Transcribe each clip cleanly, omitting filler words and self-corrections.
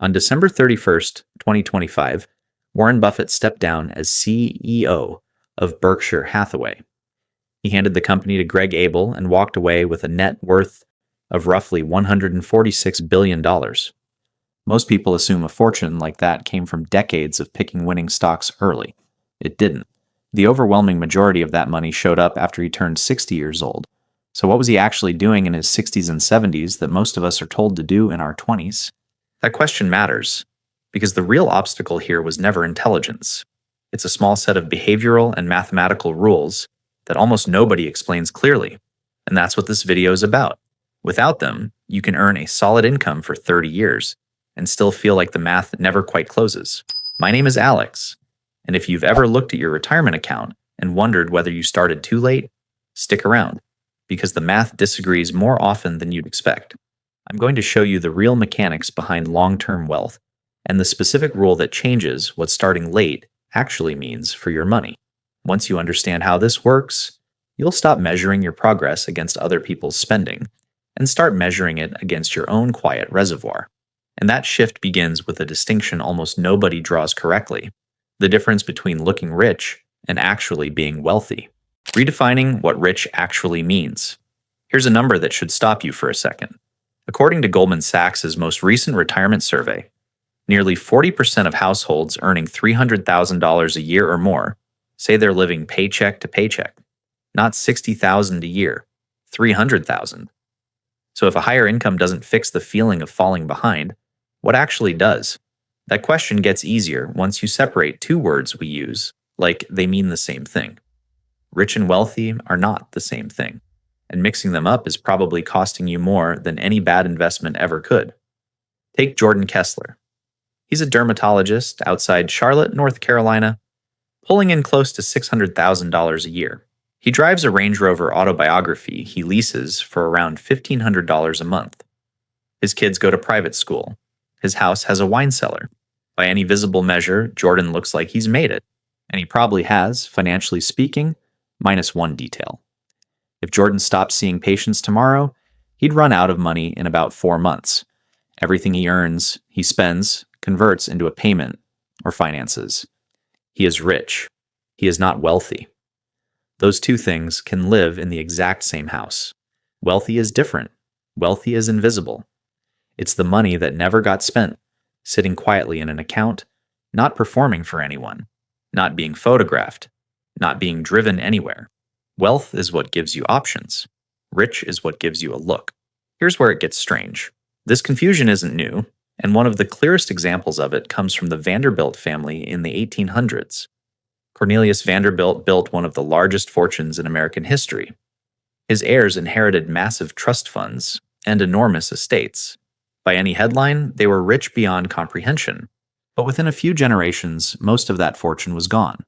On December 31st, 2025, Warren Buffett stepped down as CEO of Berkshire Hathaway. He handed the company to Greg Abel and walked away with a net worth of roughly $146 billion. Most people assume a fortune like that came from decades of picking winning stocks early. It didn't. The overwhelming majority of that money showed up after he turned 60 years old. So what was he actually doing in his 60s and 70s that most of us are told to do in our 20s? That question matters, because the real obstacle here was never intelligence. It's a small set of behavioral and mathematical rules that almost nobody explains clearly, and that's what this video is about. Without them, you can earn a solid income for 30 years and still feel like the math never quite closes. My name is Alex, and if you've ever looked at your retirement account and wondered whether you started too late, stick around, because the math disagrees more often than you'd expect. I'm going to show you the real mechanics behind long-term wealth and the specific rule that changes what starting late actually means for your money. Once you understand how this works, you'll stop measuring your progress against other people's spending and start measuring it against your own quiet reservoir. And that shift begins with a distinction almost nobody draws correctly: the difference between looking rich and actually being wealthy. Redefining what rich actually means. Here's a number that should stop you for a second. According to Goldman Sachs' most recent retirement survey, nearly 40% of households earning $300,000 a year or more say they're living paycheck to paycheck. Not $60,000 a year, $300,000. So if a higher income doesn't fix the feeling of falling behind, what actually does? That question gets easier once you separate two words we use like they mean the same thing. Rich and wealthy are not the same thing, and mixing them up is probably costing you more than any bad investment ever could. Take Jordan Kessler. He's a dermatologist outside Charlotte, North Carolina, pulling in close to $600,000 a year. He drives a Range Rover Autobiography he leases for around $1,500 a month. His kids go to private school. His house has a wine cellar. By any visible measure, Jordan looks like he's made it, and he probably has, financially speaking, minus one detail. If Jordan stopped seeing patients tomorrow, he'd run out of money in about 4 months. Everything he earns, he spends, converts into a payment or finances. He is rich. He is not wealthy. Those two things can live in the exact same house. Wealthy is different. Wealthy is invisible. It's the money that never got spent, sitting quietly in an account, not performing for anyone, not being photographed, not being driven anywhere. Wealth is what gives you options. Rich is what gives you a look. Here's where it gets strange. This confusion isn't new, and one of the clearest examples of it comes from the Vanderbilt family in the 1800s. Cornelius Vanderbilt built one of the largest fortunes in American history. His heirs inherited massive trust funds and enormous estates. By any headline, they were rich beyond comprehension. But within a few generations, most of that fortune was gone.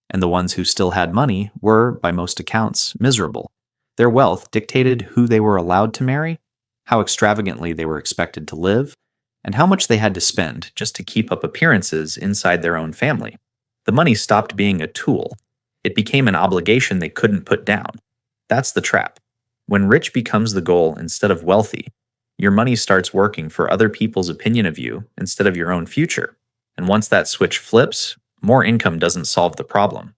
And the ones who still had money were, by most accounts, miserable. Their wealth dictated who they were allowed to marry, how extravagantly they were expected to live, and how much they had to spend just to keep up appearances inside their own family. The money stopped being a tool. It became an obligation they couldn't put down. That's the trap. When rich becomes the goal instead of wealthy, your money starts working for other people's opinion of you instead of your own future. And once that switch flips, more income doesn't solve the problem.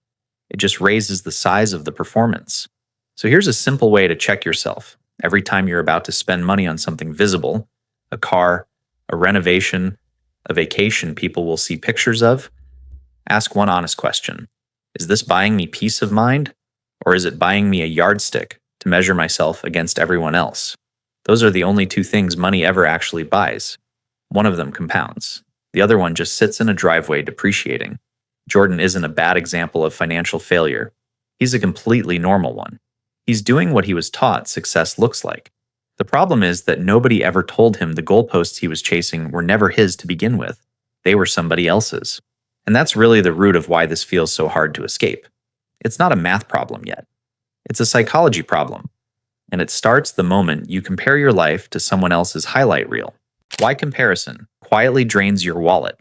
It just raises the size of the performance. So here's a simple way to check yourself. Every time you're about to spend money on something visible, a car, a renovation, a vacation people will see pictures of, ask one honest question. Is this buying me peace of mind, or is it buying me a yardstick to measure myself against everyone else? Those are the only two things money ever actually buys. One of them compounds. The other one just sits in a driveway depreciating. Jordan isn't a bad example of financial failure. He's a completely normal one. He's doing what he was taught success looks like. The problem is that nobody ever told him the goalposts he was chasing were never his to begin with. They were somebody else's. And that's really the root of why this feels so hard to escape. It's not a math problem yet. It's a psychology problem. And it starts the moment you compare your life to someone else's highlight reel. Why comparison quietly drains your wallet?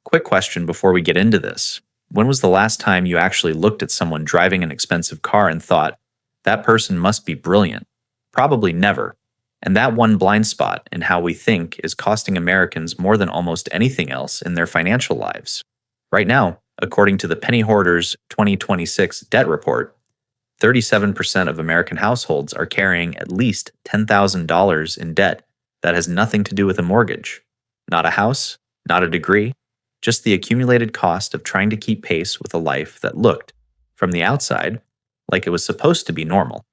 Quick question before we get into this. When was the last time you actually looked at someone driving an expensive car and thought, that person must be brilliant? Probably never. And that one blind spot in how we think is costing Americans more than almost anything else in their financial lives. Right now, according to the Penny Hoarders 2026 debt report, 37% of American households are carrying at least $10,000 in debt that has nothing to do with a mortgage. Not a house, not a degree, just the accumulated cost of trying to keep pace with a life that looked, from the outside, like it was supposed to be normal.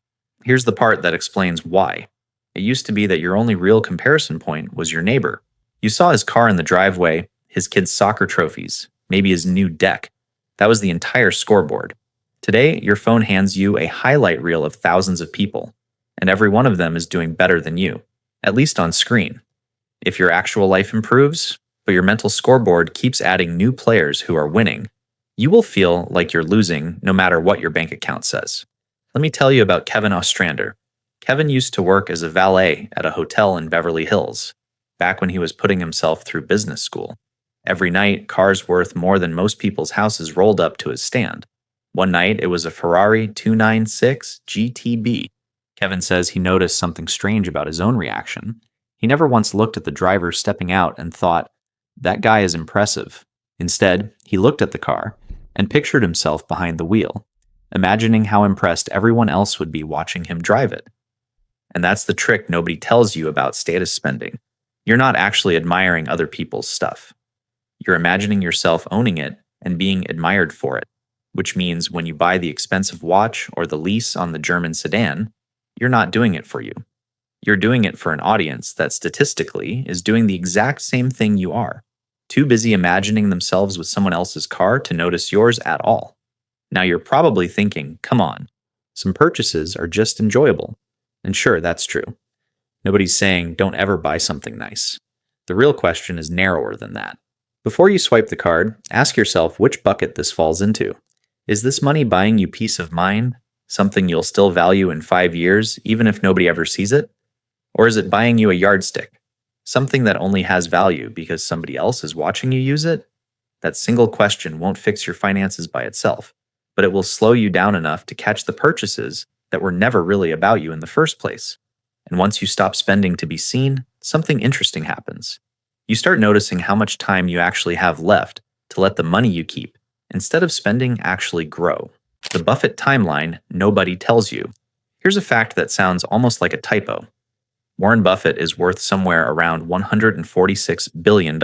Here's the part that explains why. It used to be that your only real comparison point was your neighbor. You saw his car in the driveway, his kids' soccer trophies, maybe his new deck. That was the entire scoreboard. Today, your phone hands you a highlight reel of thousands of people, and every one of them is doing better than you, at least on screen. If your actual life improves, but your mental scoreboard keeps adding new players who are winning, you will feel like you're losing no matter what your bank account says. Let me tell you about Kevin Ostrander. Kevin used to work as a valet at a hotel in Beverly Hills, back when he was putting himself through business school. Every night, cars worth more than most people's houses rolled up to his stand. One night, it was a Ferrari 296 GTB. Kevin says he noticed something strange about his own reaction. He never once looked at the driver stepping out and thought, "That guy is impressive." Instead, he looked at the car and pictured himself behind the wheel, imagining how impressed everyone else would be watching him drive it. And that's the trick nobody tells you about status spending. You're not actually admiring other people's stuff. You're imagining yourself owning it and being admired for it, which means when you buy the expensive watch or the lease on the German sedan, you're not doing it for you. You're doing it for an audience that statistically is doing the exact same thing you are, too busy imagining themselves with someone else's car to notice yours at all. Now you're probably thinking, come on, some purchases are just enjoyable. And sure, that's true. Nobody's saying don't ever buy something nice. The real question is narrower than that. Before you swipe the card, ask yourself which bucket this falls into. Is this money buying you peace of mind, something you'll still value in 5 years, even if nobody ever sees it? Or is it buying you a yardstick, something that only has value because somebody else is watching you use it? That single question won't fix your finances by itself, but it will slow you down enough to catch the purchases that were never really about you in the first place. And once you stop spending to be seen, something interesting happens. You start noticing how much time you actually have left to let the money you keep, instead of spending, actually grow. The Buffett timeline nobody tells you. Here's a fact that sounds almost like a typo. Warren Buffett is worth somewhere around $146 billion.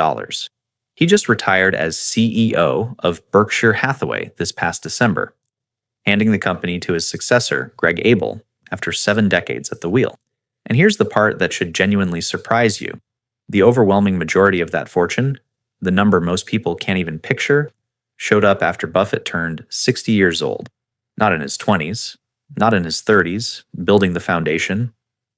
He just retired as CEO of Berkshire Hathaway this past December, handing the company to his successor, Greg Abel, after 7 decades at the wheel. And here's the part that should genuinely surprise you. The overwhelming majority of that fortune, the number most people can't even picture, showed up after Buffett turned 60 years old. Not in his 20s, not in his 30s, building the foundation,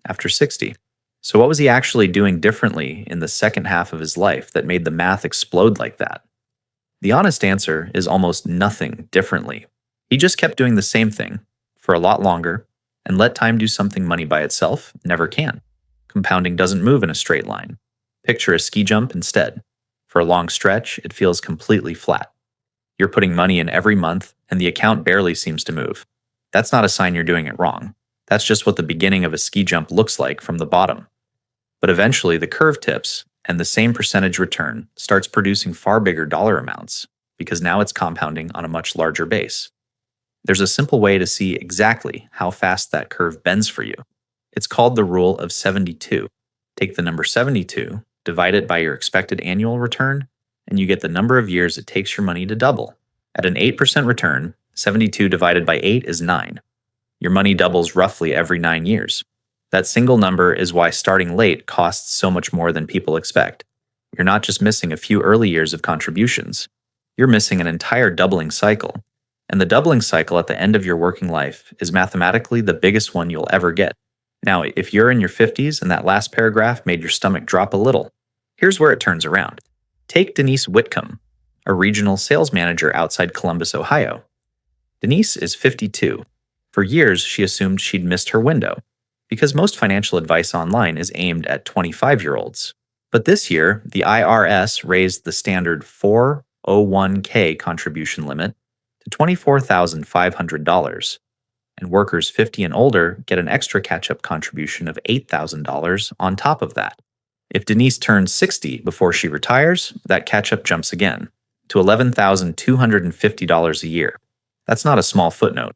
after 60. So what was he actually doing differently in the second half of his life that made the math explode like that? The honest answer is almost nothing differently. He just kept doing the same thing for a lot longer and let time do something money by itself never can. Compounding doesn't move in a straight line. Picture a ski jump instead. For a long stretch, it feels completely flat. You're putting money in every month and the account barely seems to move. That's not a sign you're doing it wrong. That's just what the beginning of a ski jump looks like from the bottom. But eventually the curve tips and the same percentage return starts producing far bigger dollar amounts because now it's compounding on a much larger base. There's a simple way to see exactly how fast that curve bends for you. It's called the rule of 72. Take the number 72, divide it by your expected annual return, and you get the number of years it takes your money to double. At an 8% return, 72 divided by 8 is 9. Your money doubles roughly every 9 years. That single number is why starting late costs so much more than people expect. You're not just missing a few early years of contributions. You're missing an entire doubling cycle. And the doubling cycle at the end of your working life is mathematically the biggest one you'll ever get. Now, if you're in your 50s and that last paragraph made your stomach drop a little, here's where it turns around. Take Denise Whitcomb, a regional sales manager outside Columbus, Ohio. Denise is 52. For years, she assumed she'd missed her window, because most financial advice online is aimed at 25-year-olds. But this year, the IRS raised the standard 401k contribution limit to $24,500. and workers 50 and older get an extra catch-up contribution of $8,000 on top of that. If Denise turns 60 before she retires, that catch-up jumps again to $11,250 a year. That's not a small footnote.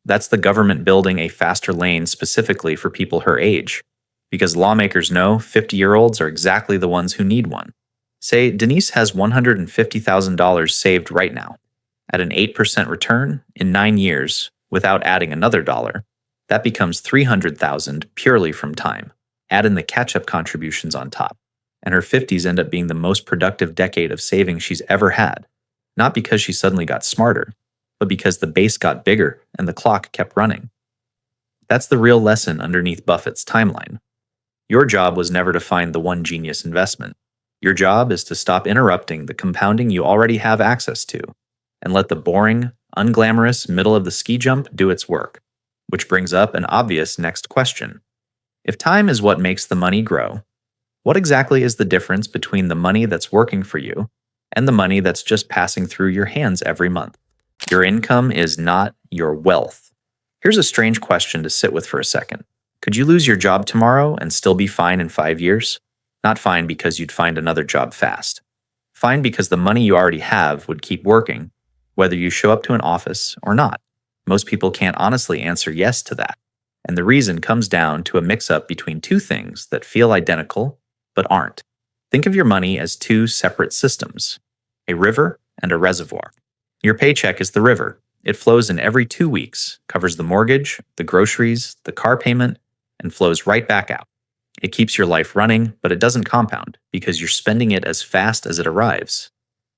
That's the government building a faster lane specifically for people her age, because lawmakers know 50-year-olds are exactly the ones who need one. Say Denise has $150,000 saved right now. At an 8% return in 9 years, without adding another dollar, that becomes $300,000 purely from time. Add in the catch-up contributions on top, and her 50s end up being the most productive decade of saving she's ever had, not because she suddenly got smarter, but because the base got bigger and the clock kept running. That's the real lesson underneath Buffett's timeline. Your job was never to find the one genius investment. Your job is to stop interrupting the compounding you already have access to, and let the boring, unglamorous middle of the ski jump do its work. Which brings up an obvious next question. If time is what makes the money grow, what exactly is the difference between the money that's working for you and the money that's just passing through your hands every month? Your income is not your wealth. Here's a strange question to sit with for a second. Could you lose your job tomorrow and still be fine in 5 years? Not fine because you'd find another job fast. Fine because the money you already have would keep working, whether you show up to an office or not. Most people can't honestly answer yes to that. And the reason comes down to a mix-up between two things that feel identical but aren't. Think of your money as two separate systems, a river and a reservoir. Your paycheck is the river. It flows in every 2 weeks, covers the mortgage, the groceries, the car payment, and flows right back out. It keeps your life running, but it doesn't compound because you're spending it as fast as it arrives.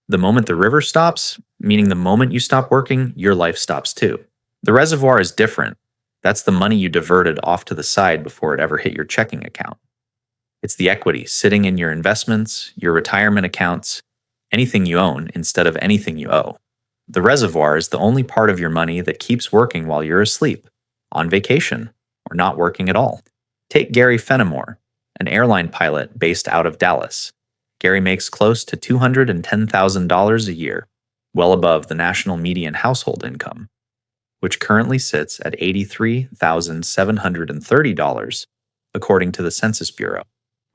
The moment the river stops, meaning the moment you stop working, your life stops too. The reservoir is different. That's the money you diverted off to the side before it ever hit your checking account. It's the equity sitting in your investments, your retirement accounts, anything you own instead of anything you owe. The reservoir is the only part of your money that keeps working while you're asleep, on vacation, or not working at all. Take Gary Fenimore, an airline pilot based out of Dallas. Gary makes close to $210,000 a year, well above the national median household income, which currently sits at $83,730, according to the Census Bureau.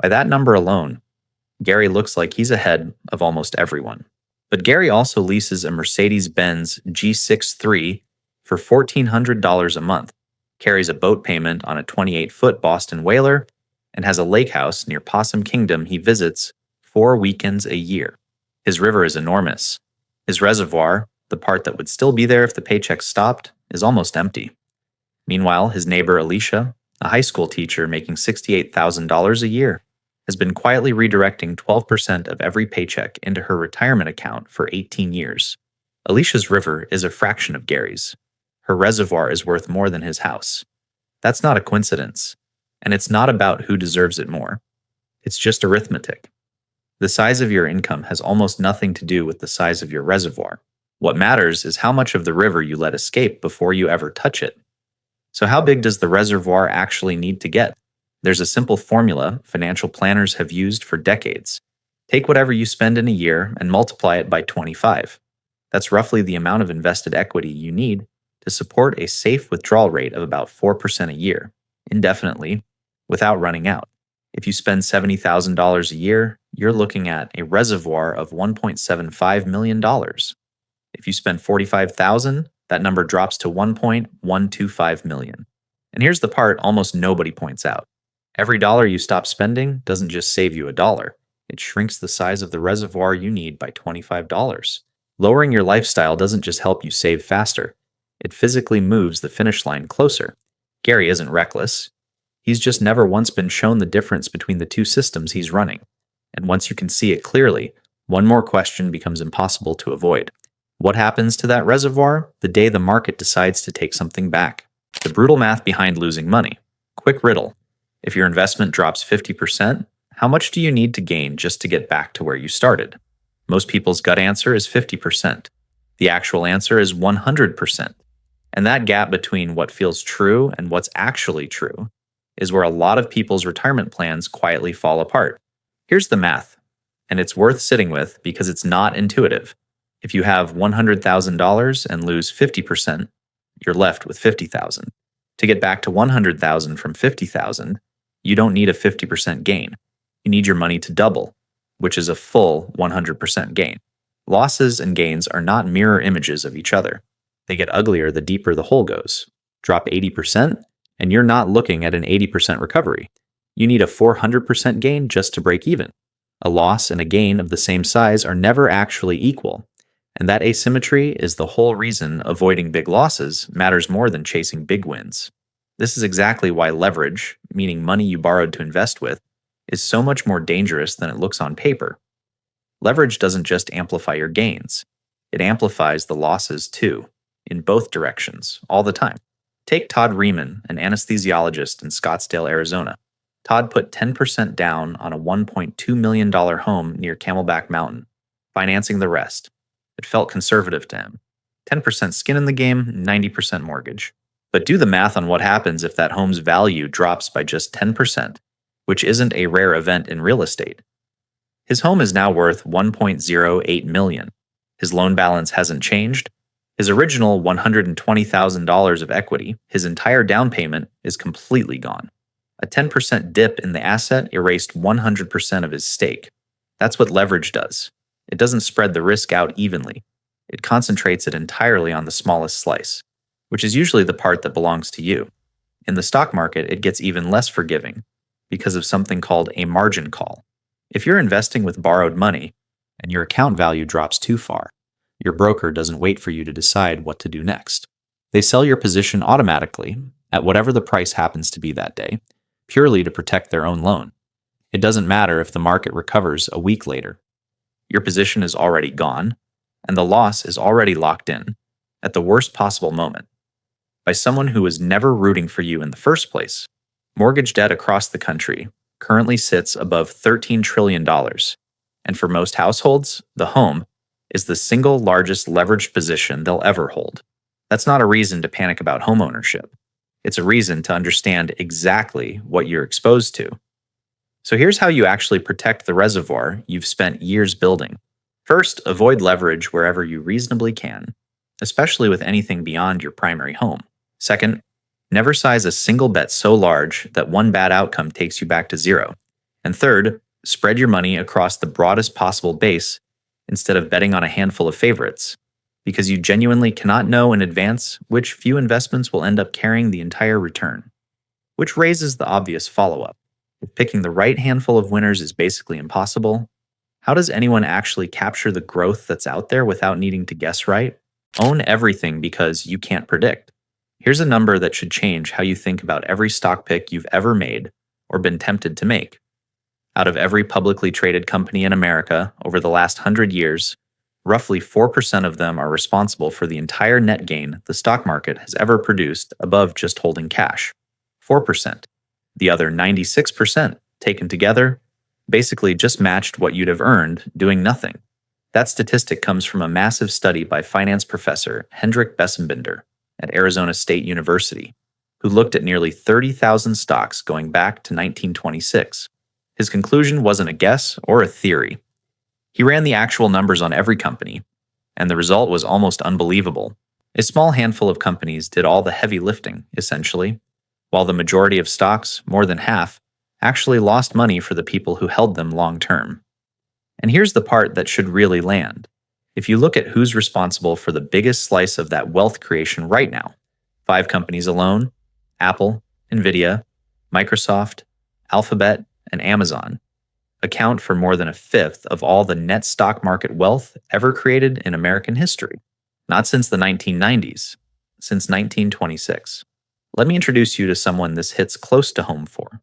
By that number alone, Gary looks like he's ahead of almost everyone. But Gary also leases a Mercedes-Benz G63 for $1,400 a month, carries a boat payment on a 28-foot Boston whaler, and has a lake house near Possum Kingdom he visits 4 weekends a year. His river is enormous. His reservoir, the part that would still be there if the paycheck stopped, is almost empty. Meanwhile, his neighbor Alicia, a high school teacher making $68,000 a year, has been quietly redirecting 12% of every paycheck into her retirement account for 18 years. Alicia's river is a fraction of Gary's. Her reservoir is worth more than his house. That's not a coincidence, and it's not about who deserves it more. It's just arithmetic. The size of your income has almost nothing to do with the size of your reservoir. What matters is how much of the river you let escape before you ever touch it. So how big does the reservoir actually need to get? There's a simple formula financial planners have used for decades. Take whatever you spend in a year and multiply it by 25. That's roughly the amount of invested equity you need to support a safe withdrawal rate of about 4% a year, indefinitely, without running out. If you spend $70,000 a year, you're looking at a reservoir of $1.75 million. If you spend $45,000, that number drops to $1.125 million. And here's the part almost nobody points out. Every dollar you stop spending doesn't just save you a dollar. It shrinks the size of the reservoir you need by $25. Lowering your lifestyle doesn't just help you save faster. It physically moves the finish line closer. Gary isn't reckless. He's just never once been shown the difference between the two systems he's running. And once you can see it clearly, one more question becomes impossible to avoid. What happens to that reservoir the day the market decides to take something back? The brutal math behind losing money. Quick riddle. If your investment drops 50%, how much do you need to gain just to get back to where you started? Most people's gut answer is 50%. The actual answer is 100%. And that gap between what feels true and what's actually true is where a lot of people's retirement plans quietly fall apart. Here's the math, and it's worth sitting with because it's not intuitive. If you have $100,000 and lose 50%, you're left with 50,000. To get back to 100,000 from 50,000, you don't need a 50% gain. You need your money to double, which is a full 100% gain. Losses and gains are not mirror images of each other. They get uglier the deeper the hole goes. Drop 80%, and you're not looking at an 80% recovery. You need a 400% gain just to break even. A loss and a gain of the same size are never actually equal, and that asymmetry is the whole reason avoiding big losses matters more than chasing big wins. This is exactly why leverage, meaning money you borrowed to invest with, is so much more dangerous than it looks on paper. Leverage doesn't just amplify your gains, it amplifies the losses too, in both directions, all the time. Take Todd Riemann, an anesthesiologist in Scottsdale, Arizona. Todd put 10% down on a $1.2 million home near Camelback Mountain, financing the rest. It felt conservative to him. 10% skin in the game, 90% mortgage. But do the math on what happens if that home's value drops by just 10%, which isn't a rare event in real estate. His home is now worth $1.08 million. His loan balance hasn't changed. His original $120,000 of equity, his entire down payment, is completely gone. A 10% dip in the asset erased 100% of his stake. That's what leverage does. It doesn't spread the risk out evenly. It concentrates it entirely on the smallest slice, which is usually the part that belongs to you. In the stock market, it gets even less forgiving because of something called a margin call. If you're investing with borrowed money and your account value drops too far, your broker doesn't wait for you to decide what to do next. They sell your position automatically at whatever the price happens to be that day, purely to protect their own loan. It doesn't matter if the market recovers a week later. Your position is already gone, and the loss is already locked in, at the worst possible moment, by someone who was never rooting for you in the first place. Mortgage debt across the country currently sits above $13 trillion, and for most households, the home is the single largest leveraged position they'll ever hold. That's not a reason to panic about homeownership. It's a reason to understand exactly what you're exposed to. So here's how you actually protect the reservoir you've spent years building. First, avoid leverage wherever you reasonably can, especially with anything beyond your primary home. Second, never size a single bet so large that one bad outcome takes you back to zero. And third, spread your money across the broadest possible base instead of betting on a handful of favorites, because you genuinely cannot know in advance which few investments will end up carrying the entire return. Which raises the obvious follow-up. If picking the right handful of winners is basically impossible, how does anyone actually capture the growth that's out there without needing to guess right? Own everything because you can't predict. Here's a number that should change how you think about every stock pick you've ever made or been tempted to make. Out of every publicly traded company in America over the last 100 years, roughly 4% of them are responsible for the entire net gain the stock market has ever produced above just holding cash. 4%. The other 96%, taken together, basically just matched what you'd have earned doing nothing. That statistic comes from a massive study by finance professor Hendrik Bessembinder at Arizona State University, who looked at nearly 30,000 stocks going back to 1926. His conclusion wasn't a guess or a theory. He ran the actual numbers on every company, and the result was almost unbelievable. A small handful of companies did all the heavy lifting, essentially, while the majority of stocks, more than half, actually lost money for the people who held them long term. And here's the part that should really land. If you look at who's responsible for the biggest slice of that wealth creation right now, 5 companies alone, Apple, Nvidia, Microsoft, Alphabet, and Amazon, account for more than a fifth of all the net stock market wealth ever created in American history. Not since the 1990s, since 1926. Let me introduce you to someone this hits close to home for.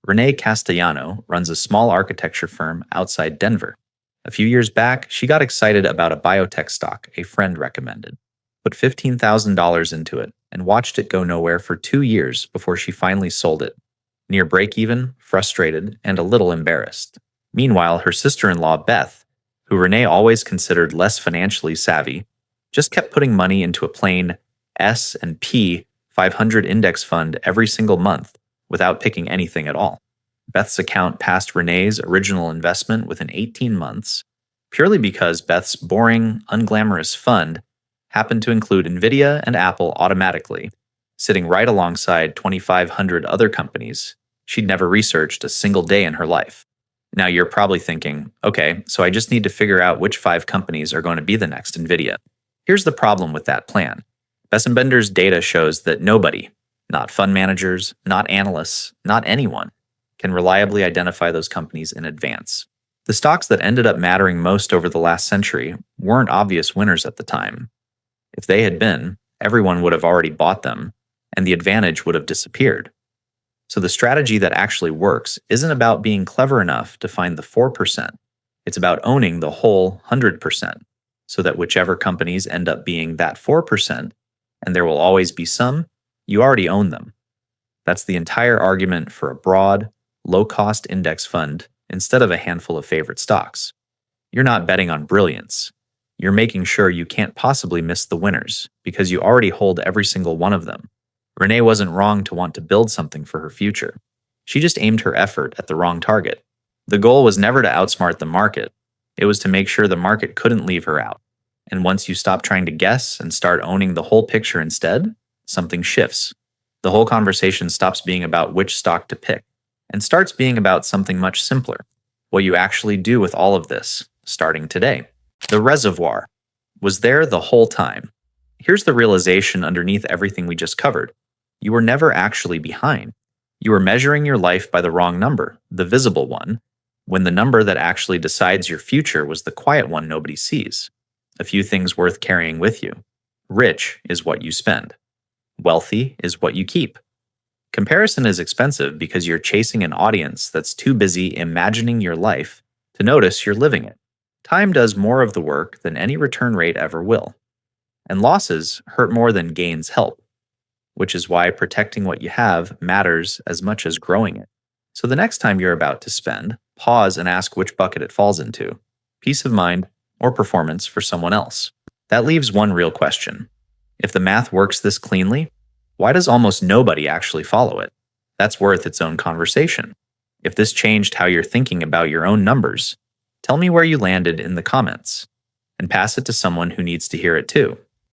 Renee Castellano runs a small architecture firm outside Denver. A few years back, she got excited about a biotech stock a friend recommended, put $15,000 into it, and watched it go nowhere for 2 years before she finally sold it. Near break-even, frustrated, and a little embarrassed. Meanwhile, her sister-in-law, Beth, who Renee always considered less financially savvy, just kept putting money into a plain S&P 500 index fund every single month without picking anything at all. Beth's account passed Renee's original investment within 18 months, purely because Beth's boring, unglamorous fund happened to include Nvidia and Apple automatically, sitting right alongside 2,500 other companies she'd never researched a single day in her life. Now you're probably thinking, okay, so I just need to figure out which 5 companies are going to be the next Nvidia. Here's the problem with that plan. Bessenbender's data shows that nobody, not fund managers, not analysts, not anyone, can reliably identify those companies in advance. The stocks that ended up mattering most over the last century weren't obvious winners at the time. If they had been, everyone would have already bought them, and the advantage would have disappeared. So the strategy that actually works isn't about being clever enough to find the 4%. It's about owning the whole 100%, so that whichever companies end up being that 4%, and there will always be some, you already own them. That's the entire argument for a broad, low-cost index fund instead of a handful of favorite stocks. You're not betting on brilliance. You're making sure you can't possibly miss the winners because you already hold every single one of them. Renee wasn't wrong to want to build something for her future. She just aimed her effort at the wrong target. The goal was never to outsmart the market. It was to make sure the market couldn't leave her out. And once you stop trying to guess and start owning the whole picture instead, something shifts. The whole conversation stops being about which stock to pick and starts being about something much simpler. What you actually do with all of this, starting today. The reservoir was there the whole time. Here's the realization underneath everything we just covered. You were never actually behind. You were measuring your life by the wrong number, the visible one, when the number that actually decides your future was the quiet one nobody sees. A few things worth carrying with you. Rich is what you spend. Wealthy is what you keep. Comparison is expensive because you're chasing an audience that's too busy imagining your life to notice you're living it. Time does more of the work than any return rate ever will. And losses hurt more than gains help, which is why protecting what you have matters as much as growing it. So the next time you're about to spend, pause and ask which bucket it falls into, peace of mind or performance for someone else. That leaves one real question. If the math works this cleanly, why does almost nobody actually follow it? That's worth its own conversation. If this changed how you're thinking about your own numbers, tell me where you landed in the comments, and pass it to someone who needs to hear it too.